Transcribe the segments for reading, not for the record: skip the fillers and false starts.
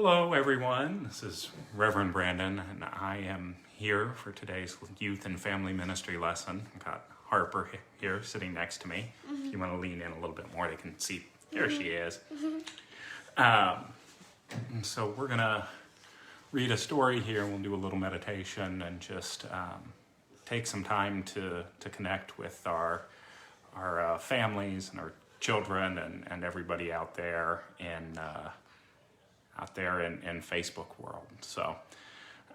Hello, everyone. This is Reverend Brandon, and I am here for today's youth and family ministry lesson. I've got Harper here sitting next to me. If you want to lean in a little bit more, they can see. There she is. So we're going to read a story here. We'll do a little meditation and just take some time to connect with our families and our children and everybody out there in Facebook world. So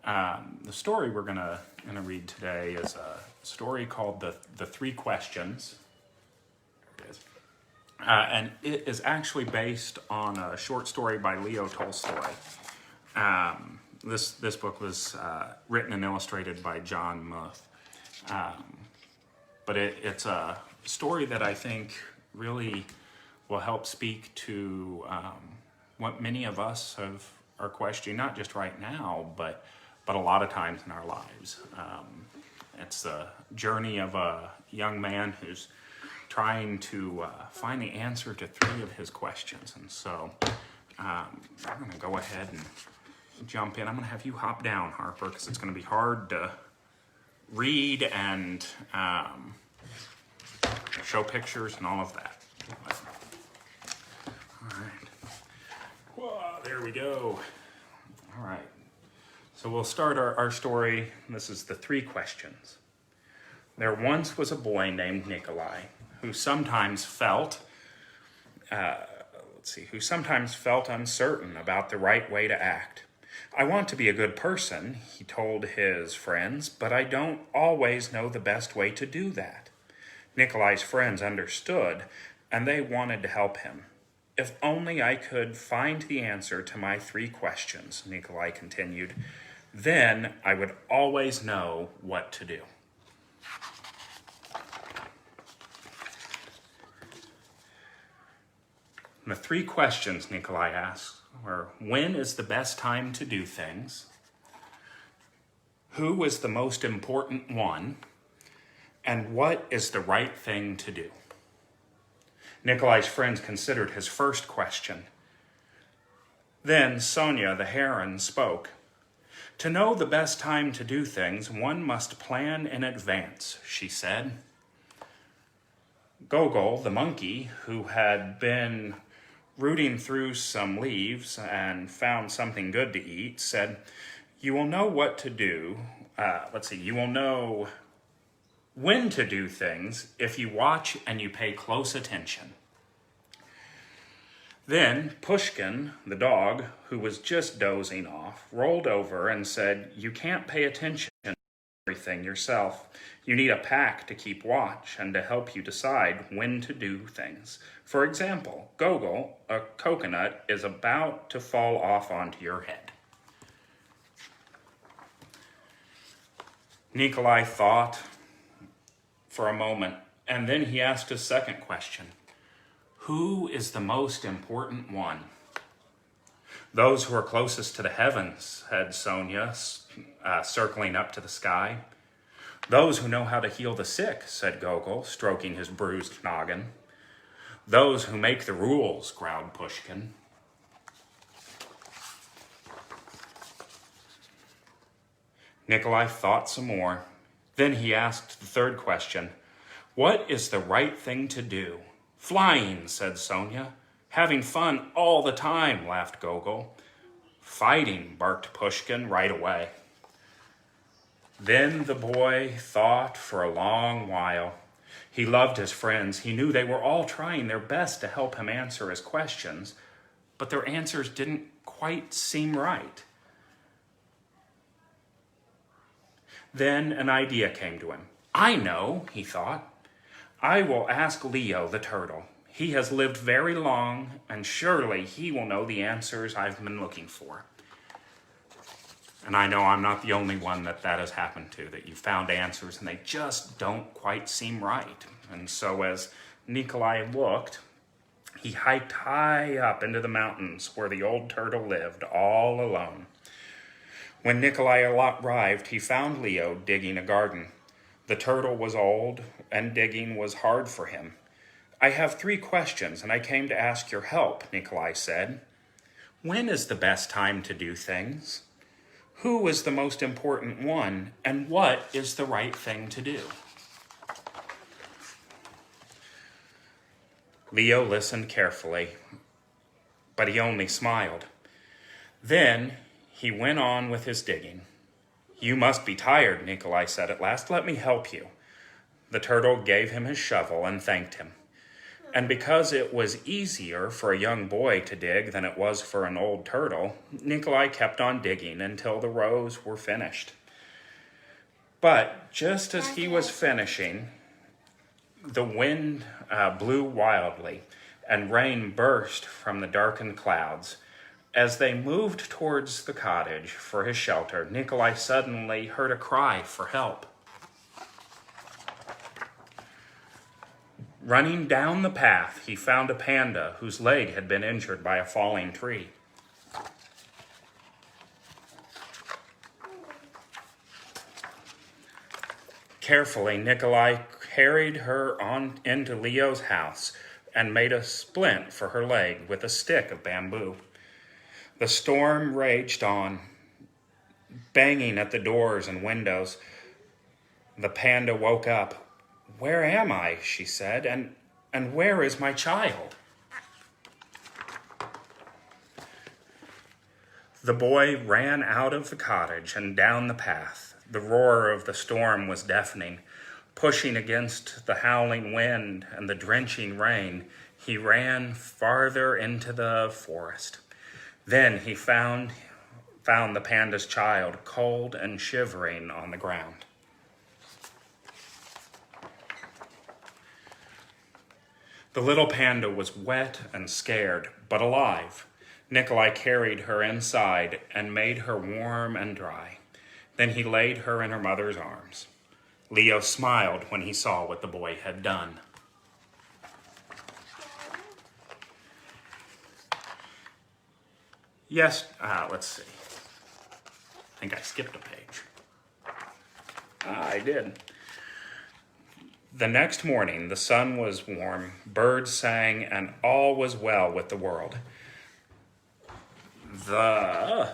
the story we're gonna read today is a story called the Three Questions. There it is. And it is actually based on a short story by Leo Tolstoy. This book was written and illustrated by John Muth. But it's a story that I think really will help speak to what many of us are questioning, not just right now, but a lot of times in our lives. It's the journey of a young man who's trying to find the answer to three of his questions. And so I'm going to go ahead and jump in. I'm going to have you hop down, Harper, because it's going to be hard to read and show pictures and all of that. All right. Whoa, there we go. All right. So we'll start our story. This is the Three Questions. There once was a boy named Nikolai who sometimes felt uncertain about the right way to act. I want to be a good person, he told his friends, but I don't always know the best way to do that. Nikolai's friends understood, and they wanted to help him. If only I could find the answer to my three questions, Nikolai continued, then I would always know what to do. The three questions Nikolai asked were, when is the best time to do things? Who is the most important one? And what is the right thing to do? Nikolai's friends considered his first question. Then Sonia the heron spoke. To know the best time to do things, one must plan in advance, she said. Gogol, the monkey, who had been rooting through some leaves and found something good to eat, said, you will know what to do. You will know when to do things if you watch and you pay close attention. Then Pushkin, the dog, who was just dozing off, rolled over and said, you can't pay attention to everything yourself. You need a pack to keep watch and to help you decide when to do things. For example, Gogol, a coconut, is about to fall off onto your head. Nikolai thought for a moment, and then he asked a second question. Who is the most important one? Those who are closest to the heavens, said Sonia, circling up to the sky. Those who know how to heal the sick, said Gogol, stroking his bruised noggin. Those who make the rules, growled Pushkin. Nikolai thought some more. Then he asked the third question. What is the right thing to do? Flying, said Sonia. Having fun all the time, laughed Gogol. Fighting, barked Pushkin right away. Then the boy thought for a long while. He loved his friends. He knew they were all trying their best to help him answer his questions, but their answers didn't quite seem right. Then an idea came to him. I know, he thought. I will ask Leo the turtle. He has lived very long, and surely he will know the answers I've been looking for. And I know I'm not the only one that has happened to, that you found answers and they just don't quite seem right. And so as Nikolai looked, he hiked high up into the mountains where the old turtle lived, all alone. When Nikolai arrived, he found Leo digging a garden. The turtle was old, and digging was hard for him. I have 3 questions, and I came to ask your help, Nikolai said. When is the best time to do things? Who is the most important one? And what is the right thing to do? Leo listened carefully, but he only smiled. Then he went on with his digging. You must be tired, Nikolai said at last. Let me help you. The turtle gave him his shovel and thanked him. And because it was easier for a young boy to dig than it was for an old turtle, Nikolai kept on digging until the rows were finished. But just as he was finishing, the wind blew wildly, and rain burst from the darkened clouds. As they moved towards the cottage for his shelter, Nikolai suddenly heard a cry for help. Running down the path, he found a panda whose leg had been injured by a falling tree. Carefully, Nikolai carried her on into Leo's house and made a splint for her leg with a stick of bamboo. The storm raged on, banging at the doors and windows. The panda woke up. Where am I? She said, and where is my child? The boy ran out of the cottage and down the path. The roar of the storm was deafening. Pushing against the howling wind and the drenching rain, he ran farther into the forest. Then he found the panda's child, cold and shivering on the ground. The little panda was wet and scared, but alive. Nikolai carried her inside and made her warm and dry. Then he laid her in her mother's arms. Leo smiled when he saw what the boy had done. Yes, let's see. I think I skipped a page. I did. The next morning, the sun was warm, birds sang, and all was well with the world. The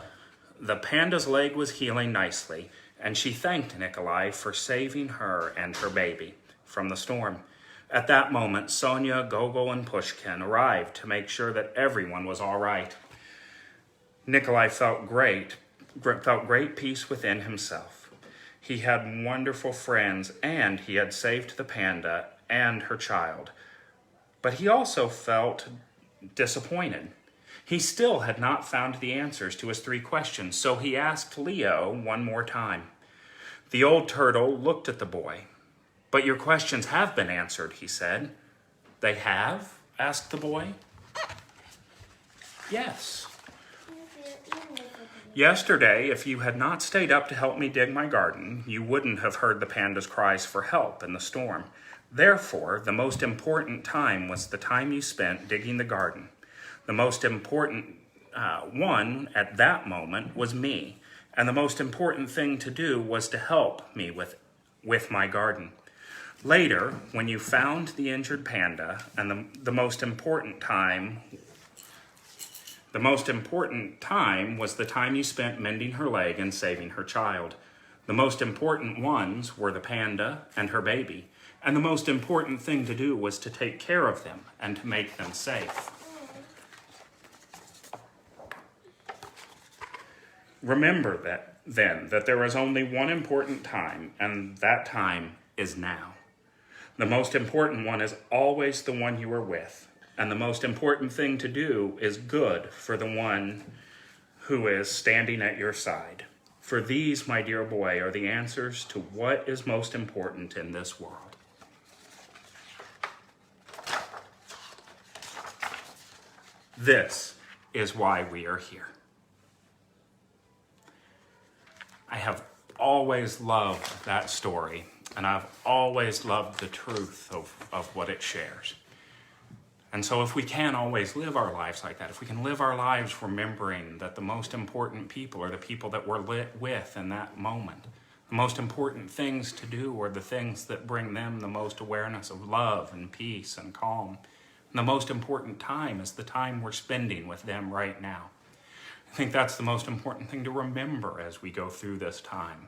panda's leg was healing nicely, and she thanked Nikolai for saving her and her baby from the storm. At that moment, Sonia, Gogol, and Pushkin arrived to make sure that everyone was all right. Nikolai felt great peace within himself. He had wonderful friends, and he had saved the panda and her child. But he also felt disappointed. He still had not found the answers to his 3 questions, so he asked Leo one more time. The old turtle looked at the boy. But your questions have been answered, he said. They have? Asked the boy. Yes. Yesterday, if you had not stayed up to help me dig my garden, you wouldn't have heard the panda's cries for help in the storm. Therefore, the most important time was the time you spent digging the garden. The most important one at that moment was me, and the most important thing to do was to help me with my garden. Later, when you found the injured panda, and the most important time was the time you spent mending her leg and saving her child. The most important ones were the panda and her baby, and the most important thing to do was to take care of them and to make them safe. Remember that there is only one important time, and that time is now. The most important one is always the one you are with. And the most important thing to do is good for the one who is standing at your side. For these, my dear boy, are the answers to what is most important in this world. This is why we are here. I have always loved that story, and I've always loved the truth of what it shares. And so if we can always live our lives like that, if we can live our lives remembering that the most important people are the people that we're with in that moment, the most important things to do are the things that bring them the most awareness of love and peace and calm. And the most important time is the time we're spending with them right now. I think that's the most important thing to remember as we go through this time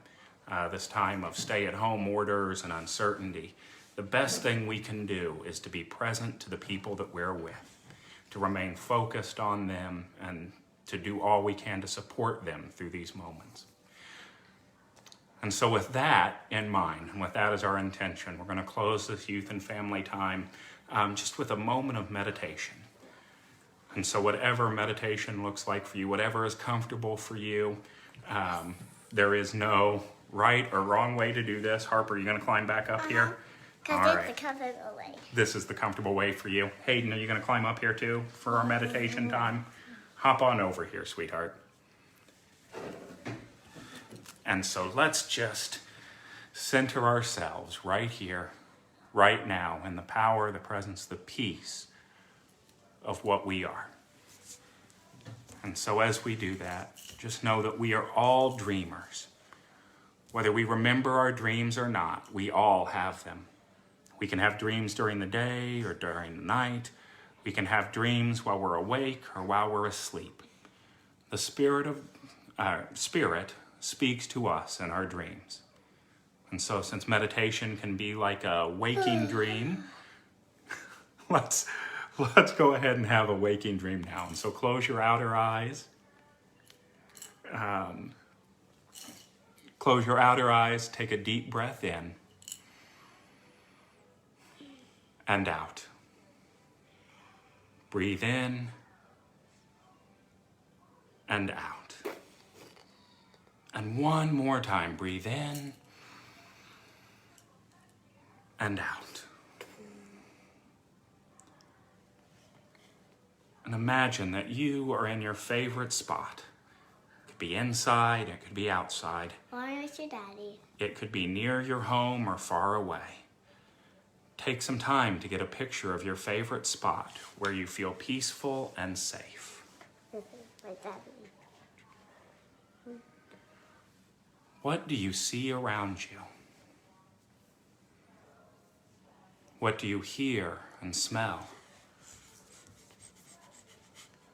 of stay-at-home orders and uncertainty. The best thing we can do is to be present to the people that we're with, to remain focused on them, and to do all we can to support them through these moments. And so with that in mind, and with that as our intention, we're going to close this youth and family time just with a moment of meditation. And so whatever meditation looks like for you, whatever is comfortable for you, there is no right or wrong way to do this. Harper, are you going to climb back up here? Because it's the comfortable way. This is the comfortable way for you. Hayden, are you going to climb up here too for our meditation time? Hop on over here, sweetheart. And so let's just center ourselves right here, right now, in the power, the presence, the peace of what we are. And so as we do that, just know that we are all dreamers. Whether we remember our dreams or not, we all have them. We can have dreams during the day or during the night. We can have dreams while we're awake or while we're asleep. The Spirit speaks to us in our dreams. And so since meditation can be like a waking dream, let's go ahead and have a waking dream now. And so close your outer eyes. Close your outer eyes, take a deep breath in and out. Breathe in and out. And one more time, breathe in and out. And imagine that you are in your favorite spot. It could be inside, it could be outside. Or with your daddy. It could be near your home or far away. Take some time to get a picture of your favorite spot where you feel peaceful and safe. Like daddy. What do you see around you? What do you hear and smell?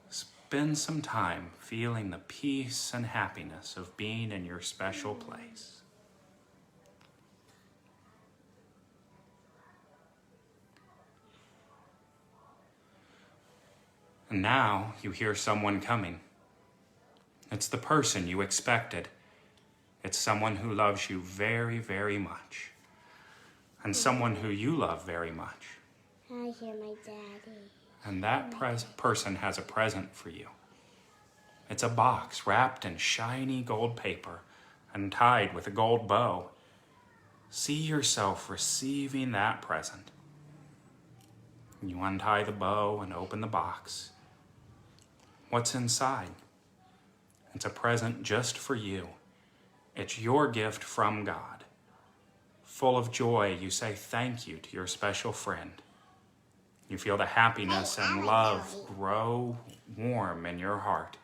Spend some time feeling the peace and happiness of being in your special place. And now you hear someone coming. It's the person you expected. It's someone who loves you very, very much. And someone who you love very much. I hear my daddy. And that person has a present for you. It's a box wrapped in shiny gold paper and tied with a gold bow. See yourself receiving that present. You untie the bow and open the box. What's inside? It's a present just for you. It's your gift from God. Full of joy, you say thank you to your special friend. You feel the happiness and love grow warm in your heart.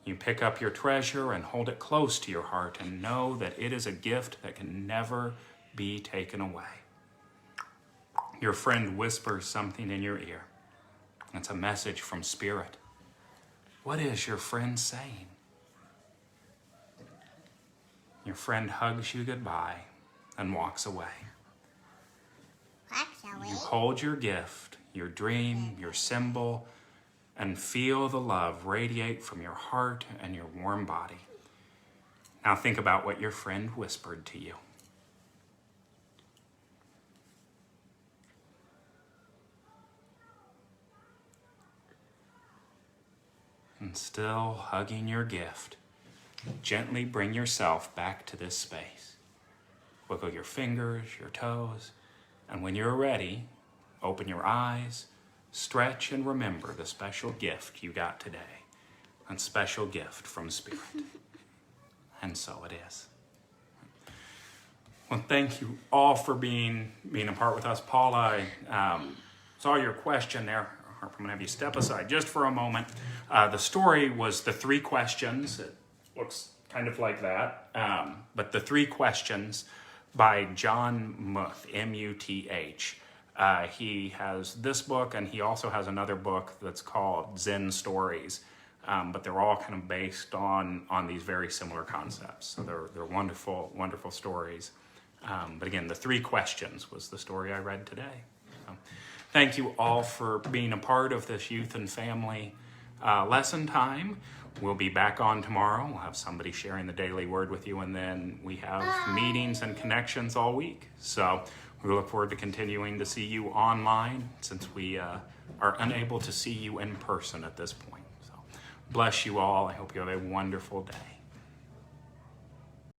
You pick up your treasure and hold it close to your heart and know that it is a gift that can never be taken away. Your friend whispers something in your ear. It's a message from Spirit. What is your friend saying? Your friend hugs you goodbye and walks away. You hold your gift, your dream, your symbol, and feel the love radiate from your heart and your warm body. Now think about what your friend whispered to you. And still hugging your gift, gently bring yourself back to this space. Wiggle your fingers, your toes, and when you're ready, open your eyes, stretch, and remember the special gift you got today, a special gift from Spirit. And so it is. Well, thank you all for being a part with us. Paula, I saw your question there. I'm going to have you step aside just for a moment. The story was the 3 questions. It looks kind of like that. But the 3 questions by John Muth, M-U-T-H. He has this book, and he also has another book that's called Zen Stories. but they're all kind of based on these very similar concepts. So they're wonderful, wonderful stories. But again, the 3 questions was the story I read today. So, thank you all for being a part of this youth and family lesson time. We'll be back on tomorrow. We'll have somebody sharing the daily word with you, and then we have meetings and connections all week. So we look forward to continuing to see you online since we are unable to see you in person at this point. So bless you all. I hope you have a wonderful day.